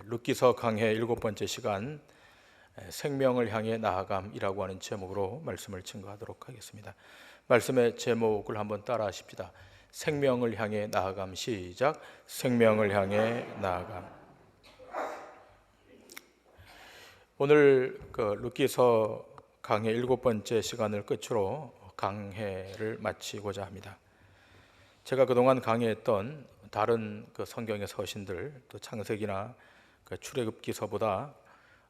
룻기서 강해 7번째 시간 생명을 향해 나아감이라고 하는 제목으로 말씀을 증거하도록 하겠습니다. 말씀의 제목을 한번 따라 하십시다. 생명을 향해 나아감. 시작. 생명을 향해 나아감. 오늘 룻기서 강해 7번째 시간을 끝으로 강해를 마치고자 합니다. 제가 그동안 강해했던 다른 성경의 서신들, 또 창세기나 출애굽기서보다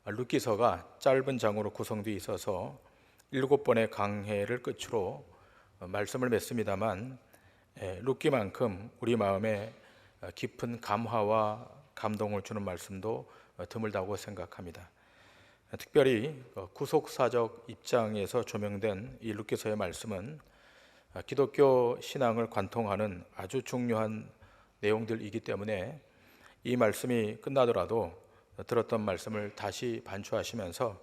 룻기서가 짧은 장으로 구성되어 있어서 7번의 강해를 끝으로 말씀을 맺습니다만, 룻기만큼 우리 마음에 깊은 감화와 감동을 주는 말씀도 드물다고 생각합니다. 특별히 구속사적 입장에서 조명된 이 룻기서의 말씀은 기독교 신앙을 관통하는 아주 중요한 내용들이기 때문에 이 말씀이 끝나더라도 들었던 말씀을 다시 반추하시면서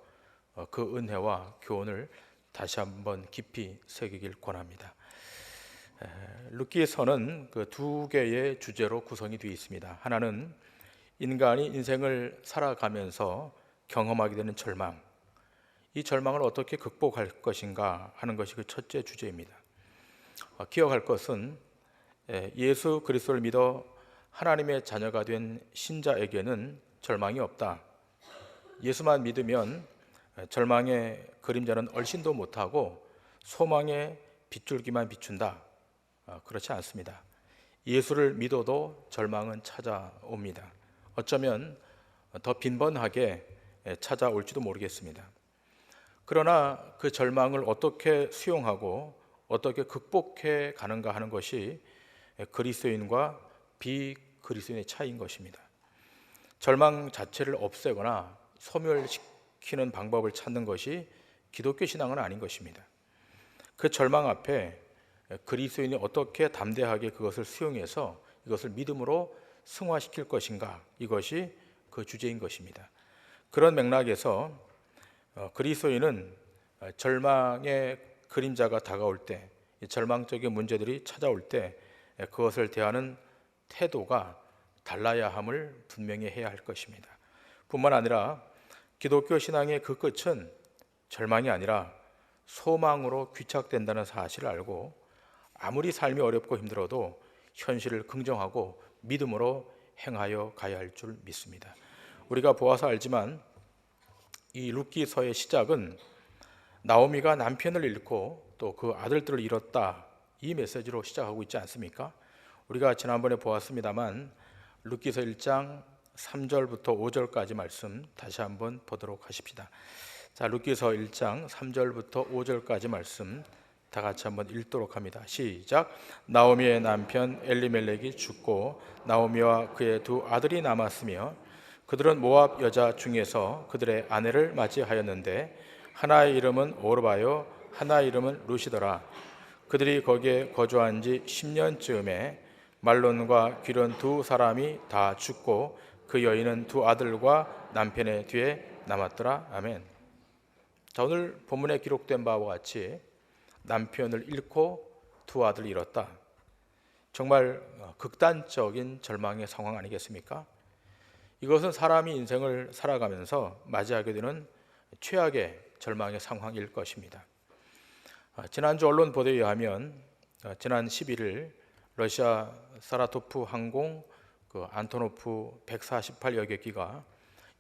그 은혜와 교훈을 다시 한번 깊이 새기길 권합니다. 룻기서는 그 두 개의 주제로 구성이 되어 있습니다. 하나는 인간이 인생을 살아가면서 경험하게 되는 절망, 이 절망을 어떻게 극복할 것인가 하는 것이 그 첫째 주제입니다. 기억할 것은 예수 그리스도를 믿어 하나님의 자녀가 된 신자에게는 절망이 없다. 예수만 믿으면 절망의 그림자는 얼씬도 못하고 소망의 빗줄기만 비춘다. 그렇지 않습니다. 예수를 믿어도 절망은 찾아옵니다. 어쩌면 더 빈번하게 찾아올지도 모르겠습니다. 그러나 그 절망을 어떻게 수용하고 어떻게 극복해 가는가 하는 것이 그리스도인과 비그리스도인의 차이인 것입니다. 절망 자체를 없애거나 소멸시키는 방법을 찾는 것이 기독교 신앙은 아닌 것입니다. 그 절망 앞에 그리스도인이 어떻게 담대하게 그것을 수용해서 이것을 믿음으로 승화시킬 것인가, 이것이 그 주제인 것입니다. 그런 맥락에서 그리스도인은 절망의 그림자가 다가올 때, 절망적인 문제들이 찾아올 때 그것을 대하는 태도가 달라야 함을 분명히 해야 할 것입니다. 뿐만 아니라 기독교 신앙의 그 끝은 절망이 아니라 소망으로 귀착된다는 사실을 알고 아무리 삶이 어렵고 힘들어도 현실을 긍정하고 믿음으로 행하여 가야 할 줄 믿습니다. 우리가 보아서 알지만 이 룻기서의 시작은 나오미가 남편을 잃고 또 그 아들들을 잃었다, 이 메시지로 시작하고 있지 않습니까? 우리가 지난번에 보았습니다만 룻기서 1장 3절부터 5절까지 말씀 다시 한번 보도록 하십시다. 자, 룻기서 1장 3절부터 5절까지 말씀 다 같이 한번 읽도록 합니다. 시작. 나오미의 남편 엘리멜렉이 죽고 나오미와 그의 두 아들이 남았으며 그들은 모압 여자 중에서 그들의 아내를 맞이하였는데 하나의 이름은 오르바요 하나의 이름은 룻이더라. 그들이 거기에 거주한 지 10년쯤에 말론과 귀론 두 사람이 다 죽고 그 여인은 두 아들과 남편의 뒤에 남았더라. 아멘. 자, 오늘 본문에 기록된 바와 같이 남편을 잃고 두 아들을 잃었다. 정말 극단적인 절망의 상황 아니겠습니까? 이것은 사람이 인생을 살아가면서 맞이하게 되는 최악의 절망의 상황일 것입니다. 지난주 언론 보도에 의하면 지난 11일 러시아 사라토프 항공 안토노프 148 여객기가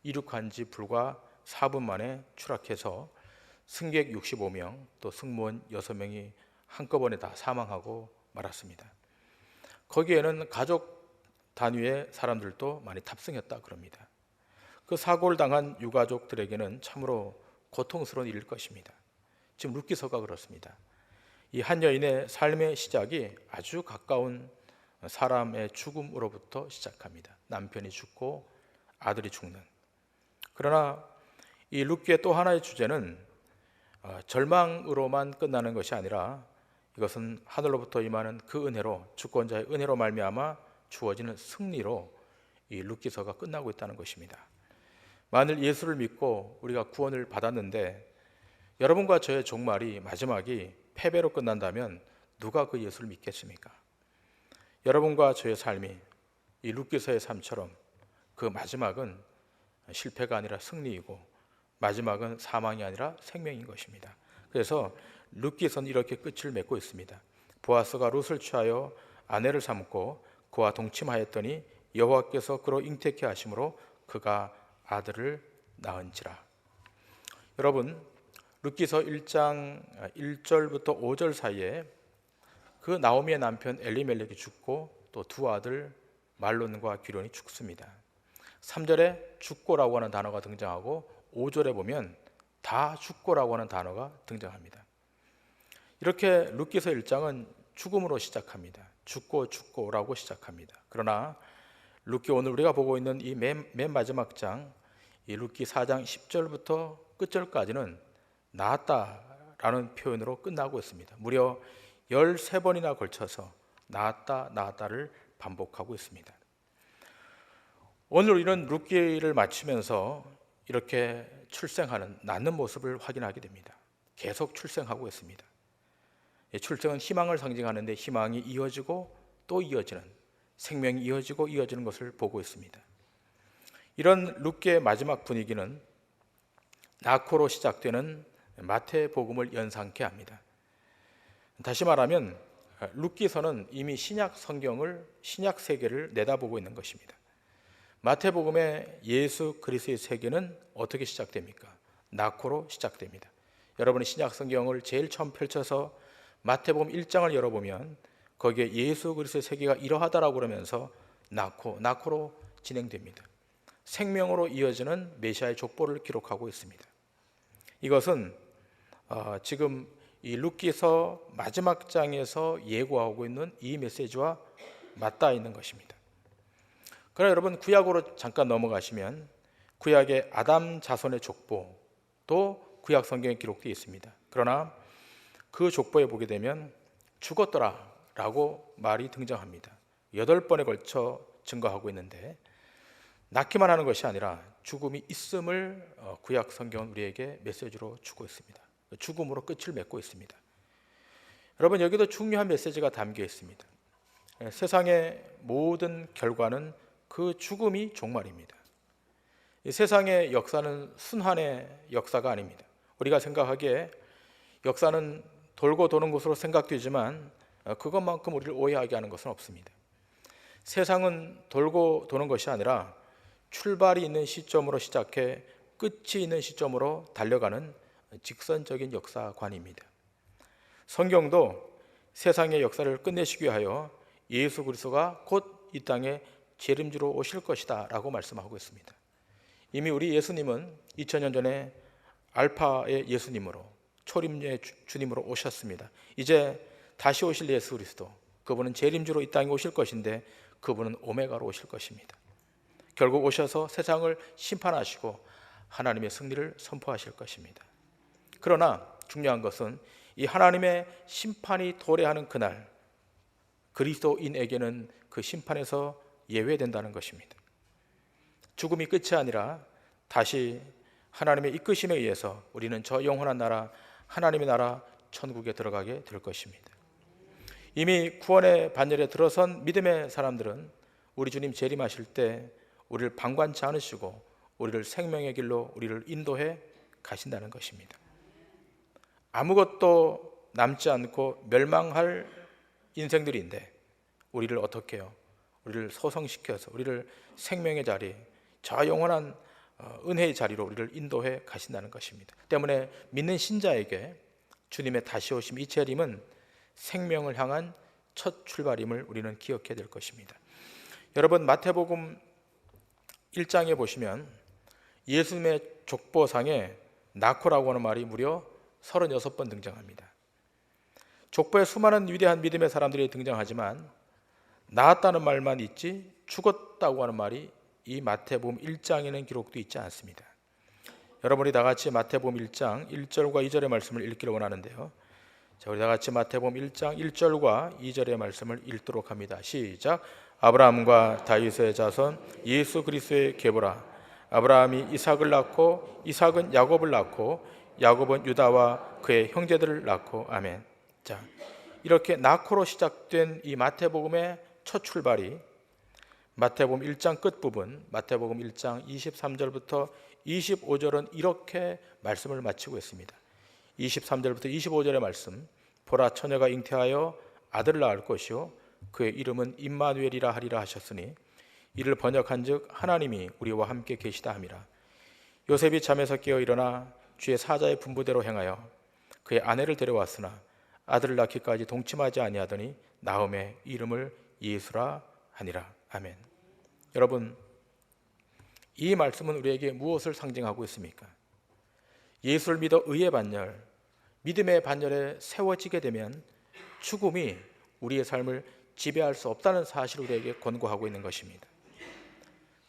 이륙한 지 불과 4분 만에 추락해서 승객 65명 또 승무원 6명이 한꺼번에 다 사망하고 말았습니다. 거기에는 가족 단위의 사람들도 많이 탑승했다 그럽니다. 그 사고를 당한 유가족들에게는 참으로 고통스러운 일일 것입니다. 지금 룻기서가 그렇습니다. 이 한 여인의 삶의 시작이 아주 가까운 사람의 죽음으로부터 시작합니다. 남편이 죽고 아들이 죽는. 그러나 이 룻기의 또 하나의 주제는 절망으로만 끝나는 것이 아니라 이것은 하늘로부터 임하는 그 은혜로, 주권자의 은혜로 말미암아 주어지는 승리로 이 룻기서가 끝나고 있다는 것입니다. 만일 예수를 믿고 우리가 구원을 받았는데 여러분과 저의 종말이, 마지막이 패배로 끝난다면 누가 그 예수를 믿겠습니까? 여러분과 저의 삶이 이 룻기서의 삶처럼 그 마지막은 실패가 아니라 승리이고 마지막은 사망이 아니라 생명인 것입니다. 그래서 룻기서는 이렇게 끝을 맺고 있습니다. 보아스가 룻을 취하여 아내를 삼고 그와 동침하였더니 여호와께서 그로 잉태케 하심으로 그가 아들을 낳은지라. 여러분, 룻기서 1장 1절부터 5절 사이에 그 나오미의 남편 엘리멜렉이 죽고 또 두 아들 말론과 기론이 죽습니다. 3절에 죽고라고 하는 단어가 등장하고 5절에 보면 다 죽고라고 하는 단어가 등장합니다. 이렇게 룻기서 1장은 죽음으로 시작합니다. 죽고라고 시작합니다. 그러나 룻기 오늘 우리가 보고 있는 이 맨 마지막 장, 이 룻기 4장 10절부터 끝절까지는 나았다라는 표현으로 끝나고 있습니다. 무려 13번이나 걸쳐서 나았다를 반복하고 있습니다. 오늘 우리는 룻기를 마치면서 이렇게 낳는 모습을 확인하게 됩니다. 계속 출생하고 있습니다. 출생은 희망을 상징하는데 희망이 이어지고 또 이어지는, 생명이 이어지는 것을 보고 있습니다. 이런 룻기의 마지막 분위기는 나코로 시작되는 마태복음을 연상케 합니다. 다시 말하면 룻기서는 이미 신약 세계를 내다보고 있는 것입니다. 마태복음의 예수 그리스도의 세계는 어떻게 시작됩니까? 나코로 시작됩니다. 여러분이 신약 성경을 제일 처음 펼쳐서 마태복음 1장을 열어보면 거기에 예수 그리스도의 세계가 이러하다라고 그러면서 나코로 진행됩니다. 생명으로 이어지는 메시아의 족보를 기록하고 있습니다. 이것은 지금 이 룻기서 마지막 장에서 예고하고 있는 이 메시지와 맞닿아 있는 것입니다. 그러나 여러분, 구약으로 잠깐 넘어가시면 구약의 아담 자손의 족보도 구약 성경에 기록되어 있습니다. 그러나 그 족보에 보게 되면 죽었더라 라고 말이 등장합니다. 8번에 걸쳐 증거하고 있는데 낳기만 하는 것이 아니라 죽음이 있음을 구약 성경은 우리에게 메시지로 주고 있습니다. 죽음으로 끝을 맺고 있습니다. 여러분, 여기도 중요한 메시지가 담겨 있습니다. 세상의 모든 결과는 그 죽음이 종말입니다. 이 세상의 역사는 순환의 역사가 아닙니다. 우리가 생각하기에 역사는 돌고 도는 것으로 생각되지만 그것만큼 우리를 오해하게 하는 것은 없습니다. 세상은 돌고 도는 것이 아니라 출발이 있는 시점으로 시작해 끝이 있는 시점으로 달려가는 직선적인 역사관입니다. 성경도 세상의 역사를 끝내시기 위하여 예수 그리스도가 곧 이 땅에 재림주로 오실 것이다 라고 말씀하고 있습니다. 이미 우리 예수님은 2000년 전에 알파의 예수님으로, 초림의 주님으로 오셨습니다. 이제 다시 오실 예수 그리스도, 그분은 재림주로 이 땅에 오실 것인데 그분은 오메가로 오실 것입니다. 결국 오셔서 세상을 심판하시고 하나님의 승리를 선포하실 것입니다. 그러나 중요한 것은 이 하나님의 심판이 도래하는 그날, 그리스도인에게는 그 심판에서 예외된다는 것입니다. 죽음이 끝이 아니라 다시 하나님의 이끄심에 의해서 우리는 저 영원한 나라, 하나님의 나라 천국에 들어가게 될 것입니다. 이미 구원의 반열에 들어선 믿음의 사람들은 우리 주님 재림하실 때 우리를 방관치 않으시고 우리를 생명의 길로 우리를 인도해 가신다는 것입니다. 아무것도 남지 않고 멸망할 인생들인데 우리를 어떻게 해요? 우리를 소성시켜서 우리를 생명의 자리, 저 영원한 은혜의 자리로 우리를 인도해 가신다는 것입니다. 때문에 믿는 신자에게 주님의 다시 오심, 이 재림은 생명을 향한 첫 출발임을 우리는 기억해야 될 것입니다. 여러분, 마태복음 1장에 보시면 예수님의 족보상에 나코라고 하는 말이 무려 36번 등장합니다. 족보에 수많은 위대한 믿음의 사람들이 등장하지만 나았다는 말만 있지 죽었다고 하는 말이 이 마태복음 1장에는 기록되어 있지 않습니다. 여러분이 다 같이 마태복음 1장 1절과 2절의 말씀을 읽기를 원하는데요. 자, 우리 다 같이 마태복음 1장 1절과 2절의 말씀을 읽도록 합니다. 시작. 아브라함과 다윗의 자손 예수 그리스도의 계보라. 아브라함이 이삭을 낳고 이삭은 야곱을 낳고 야곱은 유다와 그의 형제들을 낳고. 아멘. 자, 이렇게 나코로 시작된 이 마태복음의 첫 출발이 마태복음 1장 끝부분, 마태복음 1장 23절부터 25절은 이렇게 말씀을 마치고 있습니다. 23절부터 25절의 말씀, 보라 처녀가 잉태하여 아들을 낳을 것이요 그의 이름은 임마누엘이라 하리라 하셨으니 이를 번역한즉 하나님이 우리와 함께 계시다 함이라. 요셉이 잠에서 깨어 일어나 주의 사자의 분부대로 행하여 그의 아내를 데려왔으나 아들을 낳기까지 동침하지 아니하더니 나음의 이름을 예수라 하니라. 아멘. 여러분, 이 말씀은 우리에게 무엇을 상징하고 있습니까? 예수를 믿어 의의 반열, 믿음의 반열에 세워지게 되면 죽음이 우리의 삶을 지배할 수 없다는 사실을 우리에게 권고하고 있는 것입니다.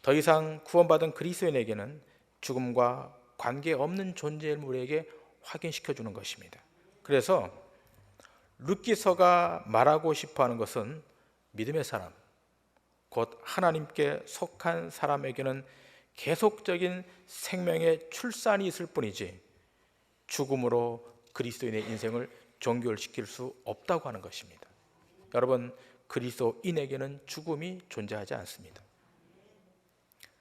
더 이상 구원받은 그리스도인에게는 죽음과 관계없는 존재를 우리에게 확인시켜 주는 것입니다. 그래서 룻기서가 말하고 싶어하는 것은 믿음의 사람, 곧 하나님께 속한 사람에게는 계속적인 생명의 출산이 있을 뿐이지 죽음으로 그리스도인의 인생을 종결시킬 수 없다고 하는 것입니다. 여러분, 그리스도인에게는 죽음이 존재하지 않습니다.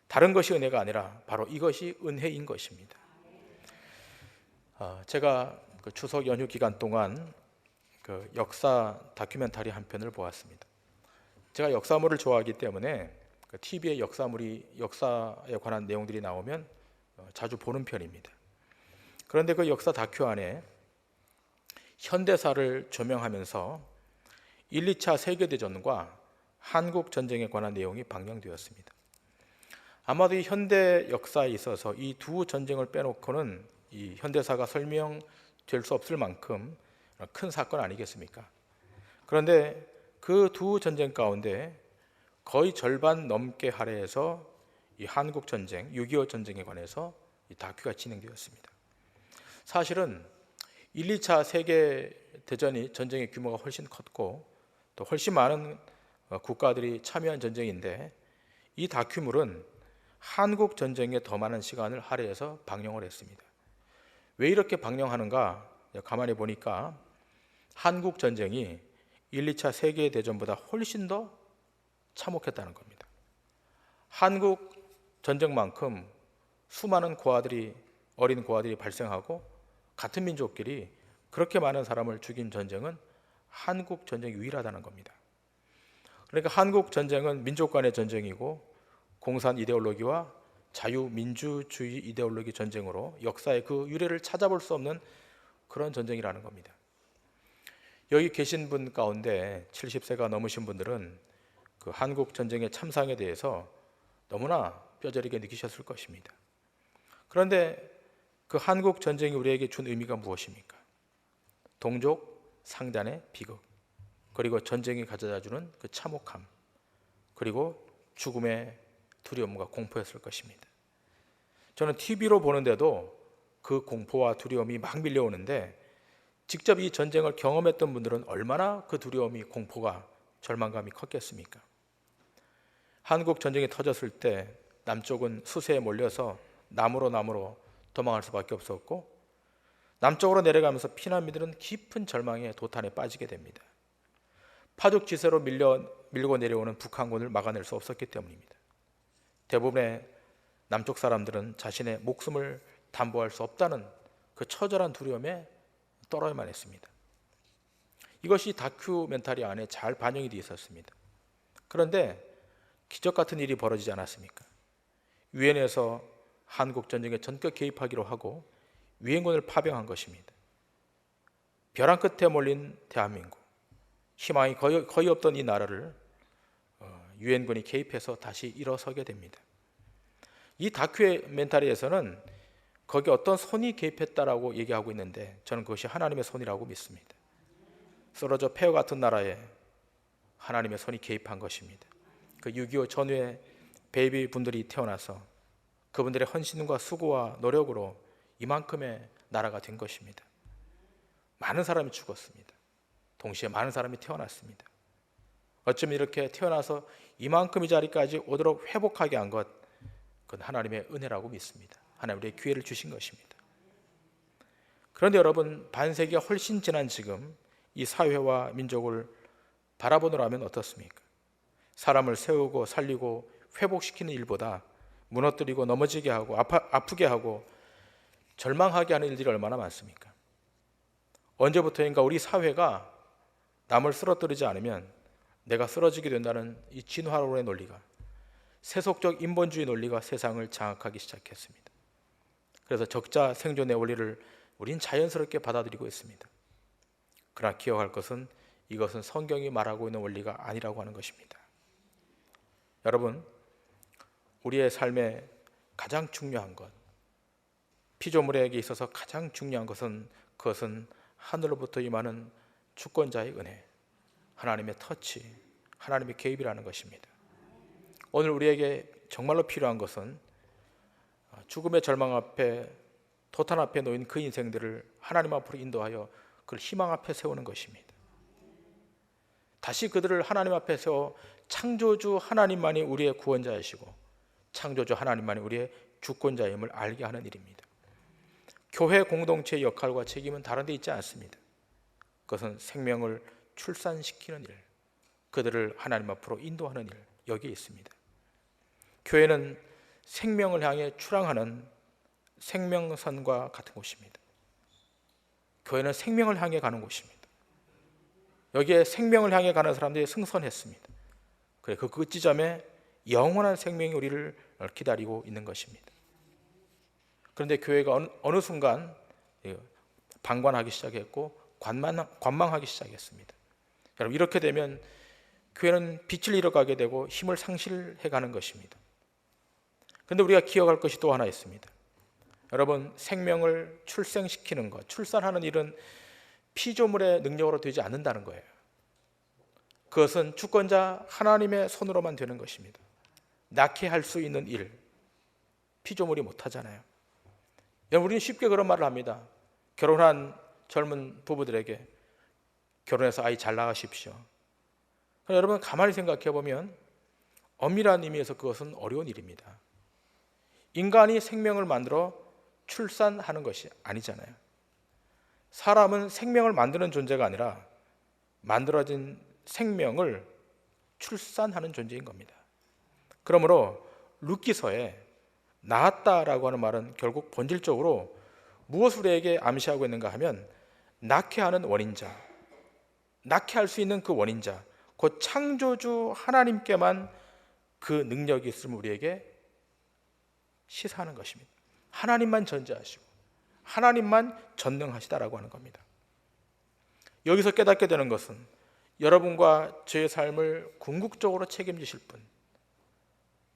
다른 것이 은혜가 아니라 바로 이것이 은혜인 것입니다. 제가 추석 연휴 기간 동안 역사 다큐멘터리 한 편을 보았습니다. 제가 역사물을 좋아하기 때문에 TV에 역사에 관한 내용들이 나오면 자주 보는 편입니다. 그런데 그 역사 다큐 안에 현대사를 조명하면서 1, 2차 세계대전과 한국 전쟁에 관한 내용이 방영되었습니다. 아마도 이 현대 역사에 있어서 이 두 전쟁을 빼놓고는 이 현대사가 설명될 수 없을 만큼 큰 사건 아니겠습니까? 그런데 그 두 전쟁 가운데 거의 절반 넘게 할애해서 이 한국 전쟁, 6.25 전쟁에 관해서 이 다큐가 진행되었습니다. 사실은 1, 2차 세계 대전이 전쟁의 규모가 훨씬 컸고 또 훨씬 많은 국가들이 참여한 전쟁인데 이 다큐물은 한국 전쟁에 더 많은 시간을 할애해서 방영을 했습니다. 왜 이렇게 방영하는가? 가만히 보니까 한국 전쟁이 1, 2차 세계 대전보다 훨씬 더 참혹했다는 겁니다. 한국 전쟁만큼 수많은 어린 고아들이 발생하고 같은 민족끼리 그렇게 많은 사람을 죽인 전쟁은 한국 전쟁이 유일하다는 겁니다. 그러니까 한국 전쟁은 민족 간의 전쟁이고 공산 이데올로기와 자유민주주의 이데올로기 전쟁으로 역사의 그 유래를 찾아볼 수 없는 그런 전쟁이라는 겁니다. 여기 계신 분 가운데 70세가 넘으신 분들은 그 한국 전쟁의 참상에 대해서 너무나 뼈저리게 느끼셨을 것입니다. 그런데 그 한국 전쟁이 우리에게 준 의미가 무엇입니까? 동족 상단의 비극, 그리고 전쟁이 가져다 주는 그 참혹함, 그리고 죽음의 두려움과 공포였을 것입니다. 저는 TV로 보는데도 그 공포와 두려움이 막 밀려오는데 직접 이 전쟁을 경험했던 분들은 얼마나 그 두려움이, 공포가, 절망감이 컸겠습니까? 한국 전쟁이 터졌을 때 남쪽은 수세에 몰려서 남으로 도망할 수밖에 없었고 남쪽으로 내려가면서 피난민들은 깊은 절망의 도탄에 빠지게 됩니다. 파죽지세로 밀고 내려오는 북한군을 막아낼 수 없었기 때문입니다. 대부분의 남쪽 사람들은 자신의 목숨을 담보할 수 없다는 그 처절한 두려움에 떨어야만 했습니다. 이것이 다큐멘터리 안에 잘 반영이 되어 있었습니다. 그런데 기적 같은 일이 벌어지지 않았습니까? 유엔에서 한국 전쟁에 전격 개입하기로 하고 유엔군을 파병한 것입니다. 벼랑 끝에 몰린 대한민국, 희망이 거의 없던 이 나라를 유엔군이 개입해서 다시 일어서게 됩니다. 이 다큐멘터리에서는 거기 어떤 손이 개입했다라고 얘기하고 있는데 저는 그것이 하나님의 손이라고 믿습니다. 쓰러져 폐허 같은 나라에 하나님의 손이 개입한 것입니다. 그 6.25 전후에 베이비 분들이 태어나서 그분들의 헌신과 수고와 노력으로 이만큼의 나라가 된 것입니다. 많은 사람이 죽었습니다. 동시에 많은 사람이 태어났습니다. 어쩌면 이렇게 태어나서 이만큼 이 자리까지 오도록 회복하게 한 것, 그건 하나님의 은혜라고 믿습니다. 하나님 우리의 기회를 주신 것입니다. 그런데 여러분, 반세기가 훨씬 지난 지금 이 사회와 민족을 바라보노라면 어떻습니까? 사람을 세우고 살리고 회복시키는 일보다 무너뜨리고 넘어지게 하고 아프게 하고 절망하게 하는 일들이 얼마나 많습니까? 언제부터인가 우리 사회가 남을 쓰러뜨리지 않으면 내가 쓰러지게 된다는 이 진화론의 논리가, 세속적 인본주의 논리가 세상을 장악하기 시작했습니다. 그래서 적자 생존의 원리를 우린 자연스럽게 받아들이고 있습니다. 그러나 기억할 것은 이것은 성경이 말하고 있는 원리가 아니라고 하는 것입니다. 여러분, 우리의 삶에 가장 중요한 것, 피조물에게 있어서 가장 중요한 것은 그것은 하늘로부터 임하는 주권자의 은혜, 하나님의 터치, 하나님의 개입이라는 것입니다. 오늘 우리에게 정말로 필요한 것은 죽음의 절망 앞에, 도탄 앞에 놓인 그 인생들을 하나님 앞으로 인도하여 그를 희망 앞에 세우는 것입니다. 다시 그들을 하나님 앞에 세워 창조주 하나님만이 우리의 구원자이시고 창조주 하나님만이 우리의 주권자임을 알게 하는 일입니다. 교회 공동체의 역할과 책임은 다른 데 있지 않습니다. 그것은 생명을 출산시키는 일, 그들을 하나님 앞으로 인도하는 일, 여기에 있습니다. 교회는 생명을 향해 출항하는 생명선과 같은 곳입니다. 교회는 생명을 향해 가는 곳입니다. 여기에 생명을 향해 가는 사람들이 승선했습니다. 그래, 그 지점에 영원한 생명이 우리를 기다리고 있는 것입니다. 그런데 교회가 어느 순간 방관하기 시작했고 관망하기 시작했습니다. 여러분, 이렇게 되면 교회는 빛을 잃어가게 되고 힘을 상실해가는 것입니다. 그런데 우리가 기억할 것이 또 하나 있습니다. 여러분, 생명을 출생시키는 것, 출산하는 일은 피조물의 능력으로 되지 않는다는 거예요. 그것은 주권자 하나님의 손으로만 되는 것입니다. 낳게 할 수 있는 일, 피조물이 못하잖아요. 우리는 쉽게 그런 말을 합니다. 결혼한 젊은 부부들에게 결혼해서 아이 잘 낳으십시오. 여러분, 가만히 생각해 보면 엄밀한 의미에서 그것은 어려운 일입니다. 인간이 생명을 만들어 출산하는 것이 아니잖아요. 사람은 생명을 만드는 존재가 아니라 만들어진 생명을 출산하는 존재인 겁니다. 그러므로 룻기서에 낳았다라고 하는 말은 결국 본질적으로 무엇을 우리에게 암시하고 있는가 하면 낳게 하는 원인자, 낳게 할 수 있는 그 원인자, 곧 창조주 하나님께만 그 능력이 있음을 우리에게 시사하는 것입니다. 하나님만 전제하시고 하나님만 전능하시다라고 하는 겁니다. 여기서 깨닫게 되는 것은 여러분과 저의 삶을 궁극적으로 책임지실 분,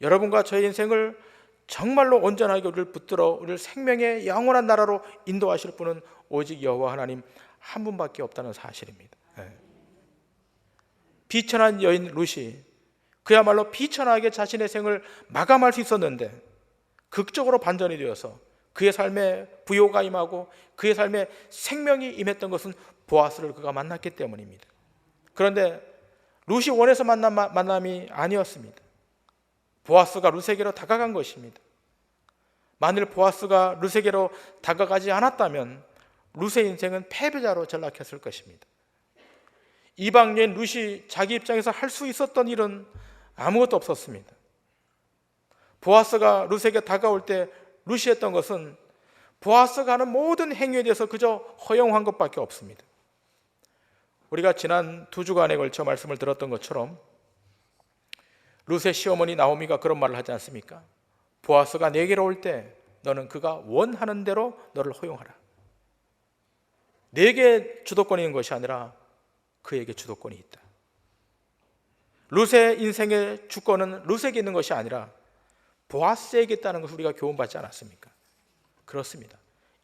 여러분과 저의 인생을 정말로 온전하게 우리를 붙들어 우리를 생명의 영원한 나라로 인도하실 분은 오직 여호와 하나님 한 분밖에 없다는 사실입니다. 비천한 여인 룻이 그야말로 비천하게 자신의 생을 마감할 수 있었는데 극적으로 반전이 되어서 그의 삶에 부요가 임하고 그의 삶에 생명이 임했던 것은 보아스를 그가 만났기 때문입니다. 그런데 룻이 원해서 만난 만남이 아니었습니다. 보아스가 룻에게로 다가간 것입니다. 만일 보아스가 룻에게로 다가가지 않았다면 룻의 인생은 패배자로 전락했을 것입니다. 이방 여인 룻이 자기 입장에서 할 수 있었던 일은 아무것도 없었습니다. 보아스가 룻에게 다가올 때 룻이 했던 것은 보아스가 하는 모든 행위에 대해서 그저 허용한 것밖에 없습니다. 우리가 지난 2주간에 걸쳐 말씀을 들었던 것처럼 룻의 시어머니 나오미가 그런 말을 하지 않습니까? 보아스가 내게로 올 때 너는 그가 원하는 대로 너를 허용하라. 내게 주도권이 있는 것이 아니라 그에게 주도권이 있다. 룻의 인생의 주권은 룻에게 있는 것이 아니라 보아스에게 있다는 것을 우리가 교훈받지 않았습니까? 그렇습니다.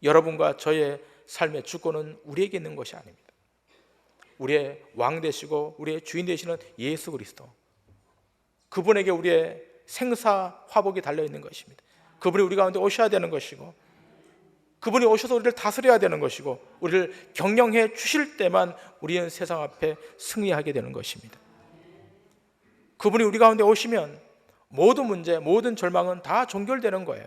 여러분과 저의 삶의 주권은 우리에게 있는 것이 아닙니다. 우리의 왕 되시고 우리의 주인 되시는 예수 그리스도, 그분에게 우리의 생사 화복이 달려있는 것입니다. 그분이 우리 가운데 오셔야 되는 것이고 그분이 오셔서 우리를 다스려야 되는 것이고 우리를 경영해 주실 때만 우리는 세상 앞에 승리하게 되는 것입니다. 그분이 우리 가운데 오시면 모든 문제, 모든 절망은 다 종결되는 거예요.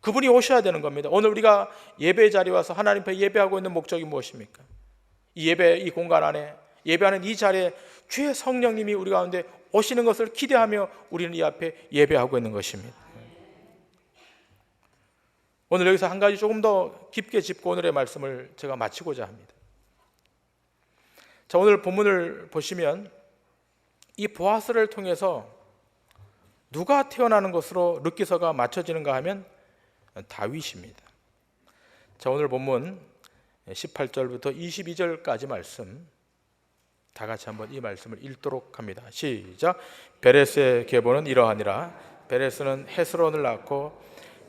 그분이 오셔야 되는 겁니다. 오늘 우리가 예배 자리에 와서 하나님 앞에 예배하고 있는 목적이 무엇입니까? 이 예배, 이 공간 안에 예배하는 이 자리에 주의 성령님이 우리 가운데 오시는 것을 기대하며 우리는 이 앞에 예배하고 있는 것입니다. 오늘 여기서 한 가지 조금 더 깊게 짚고 오늘의 말씀을 제가 마치고자 합니다. 자, 오늘 본문을 보시면 이 보아스를 통해서 누가 태어나는 것으로 룻기서가 맞춰지는가 하면 다윗입니다. 자, 오늘 본문 18절부터 22절까지 말씀 다 같이 한번 이 말씀을 읽도록 합니다. 시작. 베레스의 계보는 이러하니라. 베레스는 헤스론을 낳고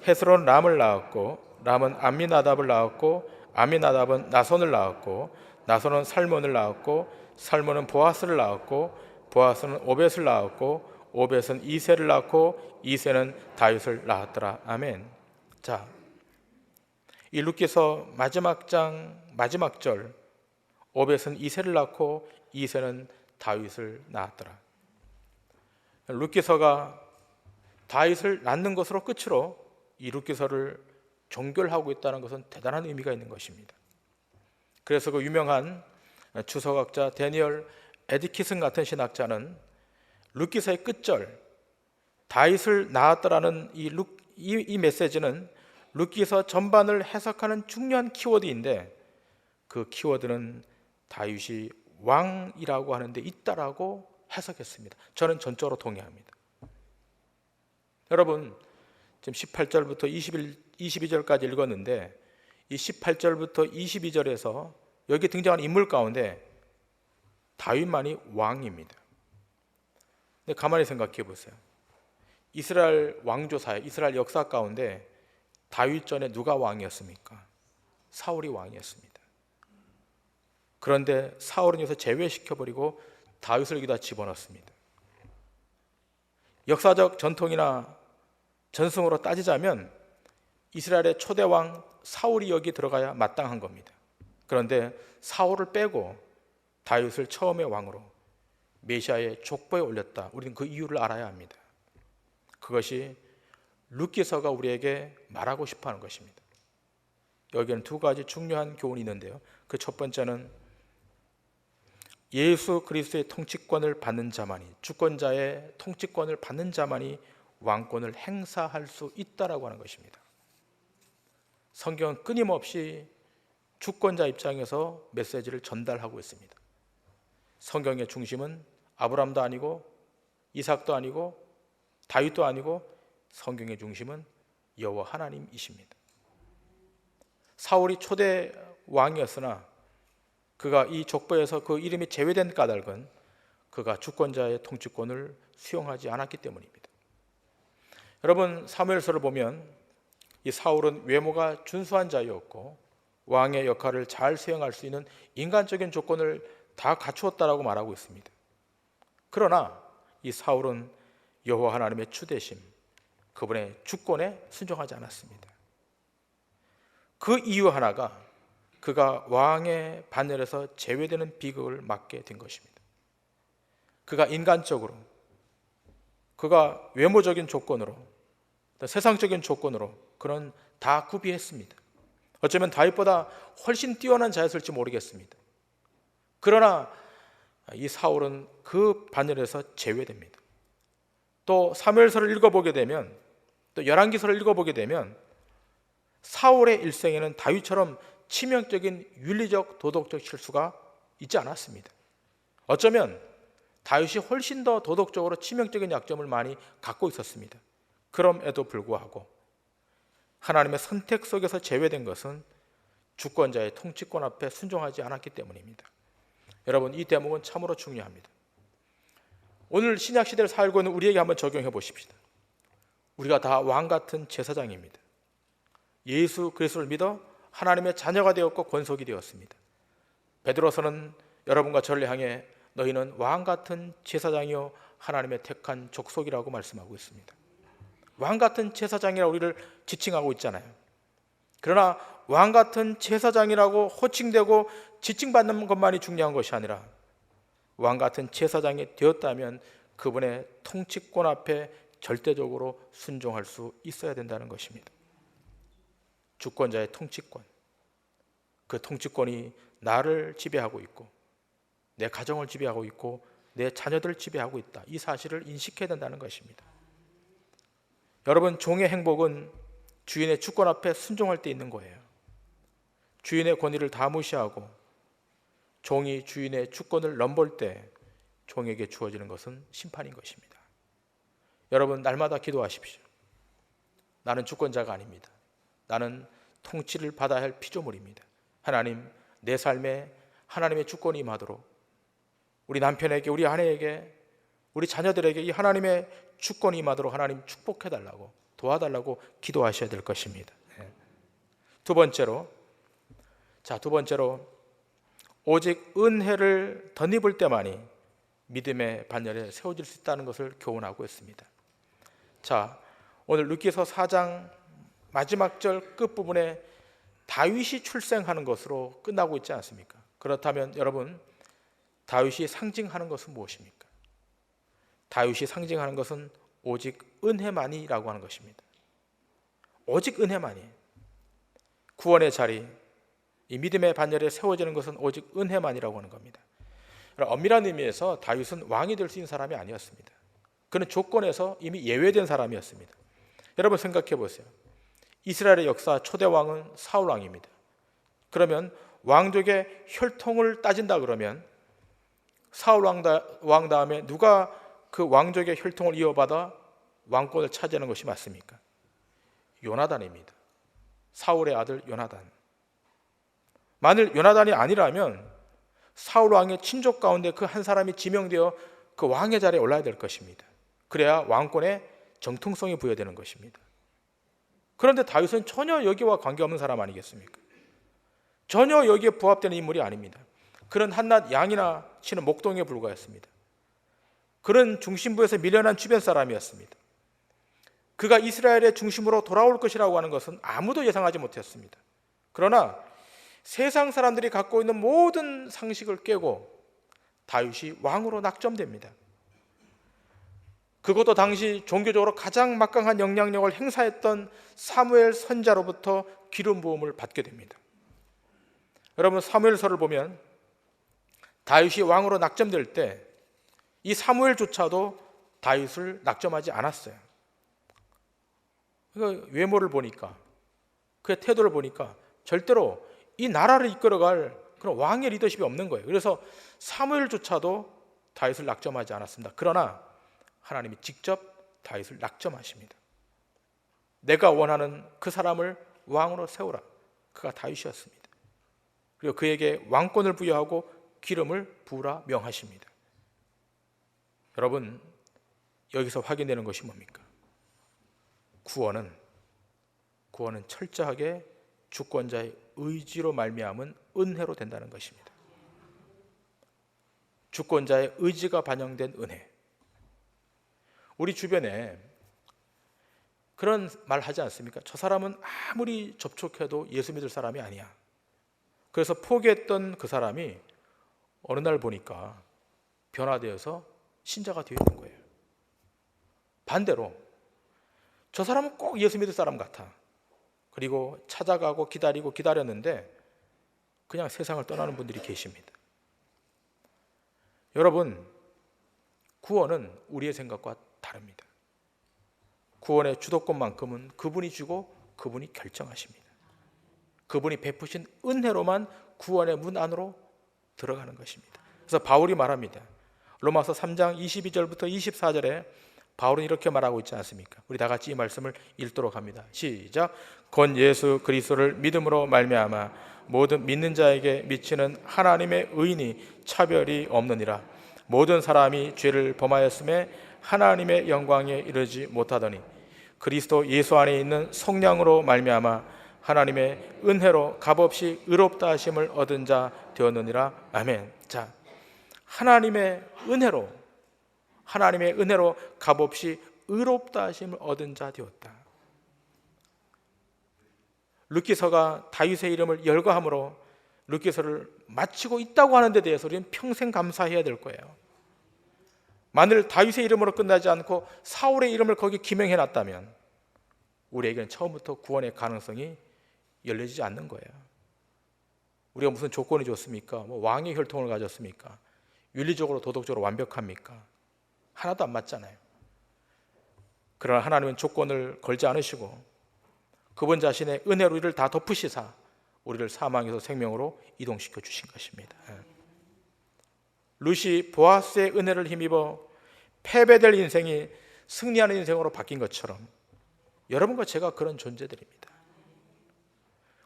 헤스론은 람을 낳았고 람은 암미나답을 낳았고 암미나답은 나손을 낳았고 나손은 살몬을 낳았고 살몬은 보아스를 낳았고 보아스는 오벳을 낳았고 오벳은 이새를 낳고 이새는 다윗을 낳았더라. 아멘. 자, 이 룻기서 마지막 장 마지막 절, 오벳은 이새를 낳고 이새는 다윗을 낳았더라. 룻기서가 다윗을 낳는 것으로 끝으로 이 룻기서를 종결하고 있다는 것은 대단한 의미가 있는 것입니다. 그래서 그 유명한 주석학자 데니얼 에디키슨 같은 신학자는 룻기서의 끝절, 다윗을 낳았더라는 이 메시지는 룻기서 전반을 해석하는 중요한 키워드인데, 그 키워드는 다윗이 왕이라고 하는데 있다라고 해석했습니다. 저는 전적으로 동의합니다. 여러분, 지금 18절부터 22절까지 읽었는데 이 18절부터 22절에서 여기 등장하는 인물 가운데 다윗만이 왕입니다. 근데 가만히 생각해 보세요. 이스라엘 왕조사에, 이스라엘 역사 가운데 다윗 전에 누가 왕이었습니까? 사울이 왕이었습니다. 그런데 사울은 여기서 제외시켜버리고 다윗을 여기다 집어넣습니다. 역사적 전통이나 전승으로 따지자면 이스라엘의 초대 왕 사울이 여기 들어가야 마땅한 겁니다. 그런데 사울을 빼고 다윗을 처음의 왕으로 메시아의 족보에 올렸다. 우리는 그 이유를 알아야 합니다. 그것이 룻기서가 우리에게 말하고 싶어하는 것입니다. 여기에는 두 가지 중요한 교훈이 있는데요. 그 첫 번째는 예수 그리스도의 통치권을 받는 자만이, 주권자의 통치권을 받는 자만이 왕권을 행사할 수 있다라고 하는 것입니다. 성경은 끊임없이 주권자 입장에서 메시지를 전달하고 있습니다. 성경의 중심은 아브라함도 아니고 이삭도 아니고 다윗도 아니고 성경의 중심은 여호와 하나님이십니다. 사울이 초대 왕이었으나 그가 이 족보에서 그 이름이 제외된 까닭은 그가 주권자의 통치권을 수용하지 않았기 때문입니다. 여러분, 사무엘서를 보면 이 사울은 외모가 준수한 자였고 왕의 역할을 잘 수행할 수 있는 인간적인 조건을 다 갖추었다라고 말하고 있습니다. 그러나 이 사울은 여호와 하나님의 주대심, 그분의 주권에 순종하지 않았습니다. 그 이유 하나가 그가 왕의 반열에서 제외되는 비극을 맞게 된 것입니다. 그가 인간적으로, 그가 외모적인 조건으로, 세상적인 조건으로 그는 다 구비했습니다. 어쩌면 다윗보다 훨씬 뛰어난 자였을지 모르겠습니다. 그러나 이 사울은 그 반열에서 제외됩니다. 또 사무엘서를 읽어보게 되면, 또 열왕기서를 읽어보게 되면 사울의 일생에는 다윗처럼 치명적인 윤리적 도덕적 실수가 있지 않았습니다. 어쩌면 다윗이 훨씬 더 도덕적으로 치명적인 약점을 많이 갖고 있었습니다. 그럼에도 불구하고 하나님의 선택 속에서 제외된 것은 주권자의 통치권 앞에 순종하지 않았기 때문입니다. 여러분, 이 대목은 참으로 중요합니다. 오늘 신약 시대를 살고 있는 우리에게 한번 적용해 보십시다. 우리가 다 왕 같은 제사장입니다. 예수 그리스도를 믿어 하나님의 자녀가 되었고 권속이 되었습니다. 베드로서는 여러분과 저를 향해 너희는 왕 같은 제사장이요 하나님의 택한 족속이라고 말씀하고 있습니다. 왕 같은 제사장이라고 우리를 지칭하고 있잖아요. 그러나 왕 같은 제사장이라고 호칭되고 지칭받는 것만이 중요한 것이 아니라 왕 같은 제사장이 되었다면 그분의 통치권 앞에 절대적으로 순종할 수 있어야 된다는 것입니다. 주권자의 통치권, 그 통치권이 나를 지배하고 있고 내 가정을 지배하고 있고 내 자녀들을 지배하고 있다. 이 사실을 인식해야 된다는 것입니다. 여러분, 종의 행복은 주인의 주권 앞에 순종할 때 있는 거예요. 주인의 권위를 다 무시하고 종이 주인의 주권을 넘볼 때 종에게 주어지는 것은 심판인 것입니다. 여러분, 날마다 기도하십시오. 나는 주권자가 아닙니다. 나는 통치를 받아야 할 피조물입니다. 하나님, 내 삶에 하나님의 주권이 임하도록 우리 남편에게, 우리 아내에게, 우리 자녀들에게 이 하나님의 주권이 임하도록 하나님 축복해달라고, 도와달라고 기도하셔야 될 것입니다. 두 번째로, 오직 은혜를 덧입을 때만이 믿음의 반열에 세워질 수 있다는 것을 교훈하고 있습니다. 자, 오늘 룻기서 4장 마지막 절 끝부분에 다윗이 출생하는 것으로 끝나고 있지 않습니까? 그렇다면 여러분, 다윗이 상징하는 것은 무엇입니까? 다윗이 상징하는 것은 오직 은혜만이라고 하는 것입니다. 오직 은혜만이. 구원의 자리, 이 믿음의 반열에 세워지는 것은 오직 은혜만이라고 하는 겁니다. 엄밀한 의미에서 다윗은 왕이 될 수 있는 사람이 아니었습니다. 그는 조건에서 이미 예외된 사람이었습니다. 여러분 생각해 보세요. 이스라엘의 역사 초대 왕은 사울 왕입니다. 그러면 왕족의 혈통을 따진다 그러면 사울 왕 다음에 누가 그 왕족의 혈통을 이어받아 왕권을 차지하는 것이 맞습니까? 요나단입니다. 사울의 아들 요나단. 만일 요나단이 아니라면 사울 왕의 친족 가운데 그 한 사람이 지명되어 그 왕의 자리에 올라야 될 것입니다. 그래야 왕권에 정통성이 부여되는 것입니다. 그런데 다윗은 전혀 여기와 관계없는 사람 아니겠습니까? 전혀 여기에 부합되는 인물이 아닙니다. 그는 한낱 양이나 치는 목동에 불과했습니다. 그는 중심부에서 밀려난 주변 사람이었습니다. 그가 이스라엘의 중심으로 돌아올 것이라고 하는 것은 아무도 예상하지 못했습니다. 그러나 세상 사람들이 갖고 있는 모든 상식을 깨고 다윗이 왕으로 낙점됩니다. 그것도 당시 종교적으로 가장 막강한 영향력을 행사했던 사무엘 선지자로부터 기름 부음을 받게 됩니다. 여러분, 사무엘서를 보면 다윗이 왕으로 낙점될 때 이 사무엘조차도 다윗을 낙점하지 않았어요. 그 외모를 보니까, 그의 태도를 보니까 절대로 이 나라를 이끌어갈 그런 왕의 리더십이 없는 거예요. 그래서 사무엘조차도 다윗을 낙점하지 않았습니다. 그러나 하나님이 직접 다윗을 낙점하십니다. 내가 원하는 그 사람을 왕으로 세우라. 그가 다윗이었습니다. 그리고 그에게 왕권을 부여하고 기름을 부으라 명하십니다. 여러분, 여기서 확인되는 것이 뭡니까? 구원은 철저하게 주권자의 의지로 말미암은 은혜로 된다는 것입니다. 주권자의 의지가 반영된 은혜. 우리 주변에 그런 말 하지 않습니까? 저 사람은 아무리 접촉해도 예수 믿을 사람이 아니야. 그래서 포기했던 그 사람이 어느 날 보니까 변화되어서 신자가 되어 있는 거예요. 반대로 저 사람은 꼭 예수 믿을 사람 같아. 그리고 찾아가고 기다렸는데 그냥 세상을 떠나는 분들이 계십니다. 여러분, 구원은 우리의 생각과 다릅니다. 구원의 주도권만큼은 그분이 주고 그분이 결정하십니다. 그분이 베푸신 은혜로만 구원의 문 안으로 들어가는 것입니다. 그래서 바울이 말합니다. 로마서 3장 22절부터 24절에 바울은 이렇게 말하고 있지 않습니까? 우리 다 같이 이 말씀을 읽도록 합니다. 시작. 곧 예수 그리스도를 믿음으로 말미암아 모든 믿는 자에게 미치는 하나님의 의인이 차별이 없느니라. 모든 사람이 죄를 범하였음에 하나님의 영광에 이르지 못하더니 그리스도 예수 안에 있는 성령으로 말미암아 하나님의 은혜로 값없이 의롭다 하심을 얻은 자 되었느니라. 아멘. 자, 하나님의 은혜로 값없이 의롭다 하심을 얻은 자 되었다. 룻기서가 다윗의 이름을 열거함으로 룻기서를 마치고 있다고 하는 데 대해서 우리는 평생 감사해야 될 거예요. 만일 다윗의 이름으로 끝나지 않고 사울의 이름을 거기 기명해 놨다면 우리에게는 처음부터 구원의 가능성이 열려지지 않는 거예요. 우리가 무슨 조건이 좋습니까? 뭐 왕의 혈통을 가졌습니까? 윤리적으로 도덕적으로 완벽합니까? 하나도 안 맞잖아요. 그러나 하나님은 조건을 걸지 않으시고 그분 자신의 은혜로 우리를 다 덮으시사 우리를 사망에서 생명으로 이동시켜 주신 것입니다. 룻이 보아스의 은혜를 힘입어 패배될 인생이 승리하는 인생으로 바뀐 것처럼 여러분과 제가 그런 존재들입니다.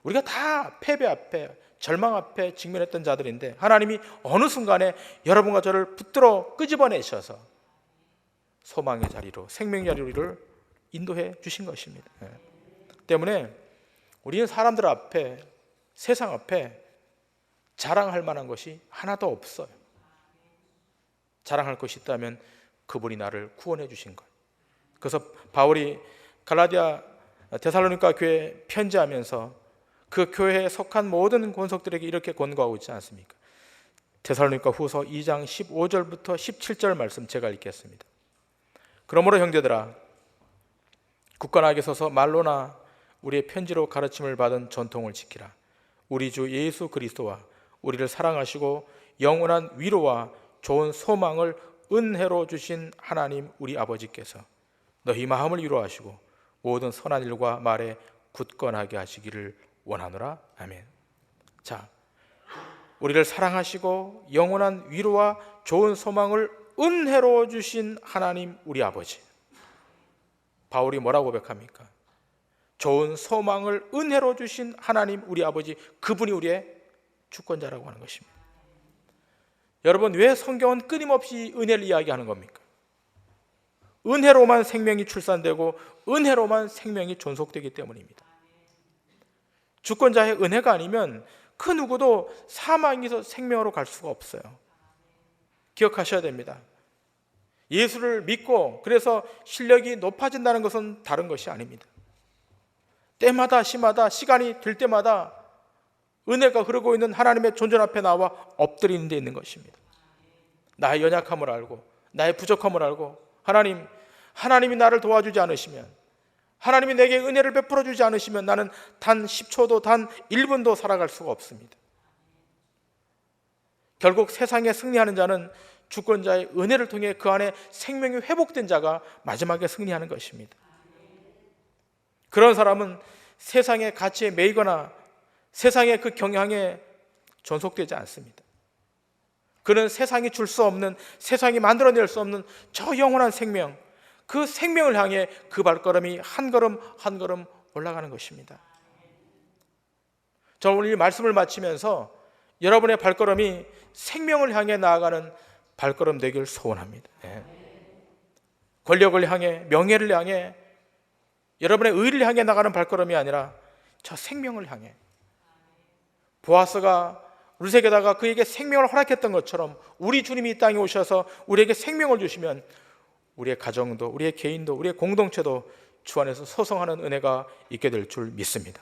우리가 다 패배 앞에, 절망 앞에 직면했던 자들인데 하나님이 어느 순간에 여러분과 저를 붙들어 끄집어내셔서 소망의 자리로, 생명의 자리로 우리를 인도해 주신 것입니다. 때문에 우리는 사람들 앞에, 세상 앞에 자랑할 만한 것이 하나도 없어요. 자랑할 것이 있다면 그분이 나를 구원해 주신 것. 그래서 바울이 갈라디아 데살로니가 교회에 편지하면서 그 교회에 속한 모든 권속들에게 이렇게 권고하고 있지 않습니까? 데살로니가 후서 2장 15절부터 17절 말씀 제가 읽겠습니다. 그러므로 형제들아, 굳건하게 서서 말로나 우리의 편지로 가르침을 받은 전통을 지키라. 우리 주 예수 그리스도와 우리를 사랑하시고 영원한 위로와 좋은 소망을 은혜로 주신 하나님 우리 아버지께서 너희 마음을 위로하시고 모든 선한 일과 말에 굳건하게 하시기를 원하노라. 아멘. 자, 우리를 사랑하시고 영원한 위로와 좋은 소망을 은혜로 주신 하나님 우리 아버지. 바울이 뭐라고 고백합니까? 좋은 소망을 은혜로 주신 하나님 우리 아버지, 그분이 우리의 주권자라고 하는 것입니다. 여러분, 왜 성경은 끊임없이 은혜를 이야기하는 겁니까? 은혜로만 생명이 출산되고 은혜로만 생명이 존속되기 때문입니다. 주권자의 은혜가 아니면 그 누구도 사망에서 생명으로 갈 수가 없어요. 기억하셔야 됩니다. 예수를 믿고 그래서 실력이 높아진다는 것은 다른 것이 아닙니다. 때마다 시마다 시간이 될 때마다 은혜가 흐르고 있는 하나님의 존전 앞에 나와 엎드리는 데 있는 것입니다. 나의 연약함을 알고 나의 부족함을 알고 하나님이 나를 도와주지 않으시면, 하나님이 내게 은혜를 베풀어 주지 않으시면 나는 단 10초도 단 1분도 살아갈 수가 없습니다. 결국 세상에 승리하는 자는 주권자의 은혜를 통해 그 안에 생명이 회복된 자가 마지막에 승리하는 것입니다. 그런 사람은 세상의 가치에 매이거나 세상의 그 경향에 존속되지 않습니다. 그는 세상이 줄 수 없는, 세상이 만들어낼 수 없는 저 영원한 생명, 그 생명을 향해 그 발걸음이 한 걸음 한 걸음 올라가는 것입니다. 저는 오늘 이 말씀을 마치면서 여러분의 발걸음이 생명을 향해 나아가는 발걸음 되길 소원합니다. 권력을 향해, 명예를 향해, 여러분의 의를 향해 나가는 발걸음이 아니라 저 생명을 향해, 보아스가 룻에게다가 그에게 생명을 허락했던 것처럼 우리 주님이 이 땅에 오셔서 우리에게 생명을 주시면 우리의 가정도, 우리의 개인도, 우리의 공동체도 주 안에서 소성하는 은혜가 있게 될 줄 믿습니다.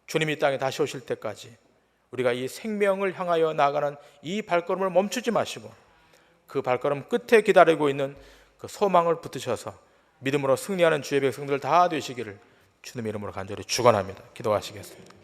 주님이 이 땅에 다시 오실 때까지 우리가 이 생명을 향하여 나아가는 이 발걸음을 멈추지 마시고 그 발걸음 끝에 기다리고 있는 그 소망을 붙드셔서 믿음으로 승리하는 주의 백성들 다 되시기를 주님의 이름으로 간절히 축원합니다. 기도하시겠습니다.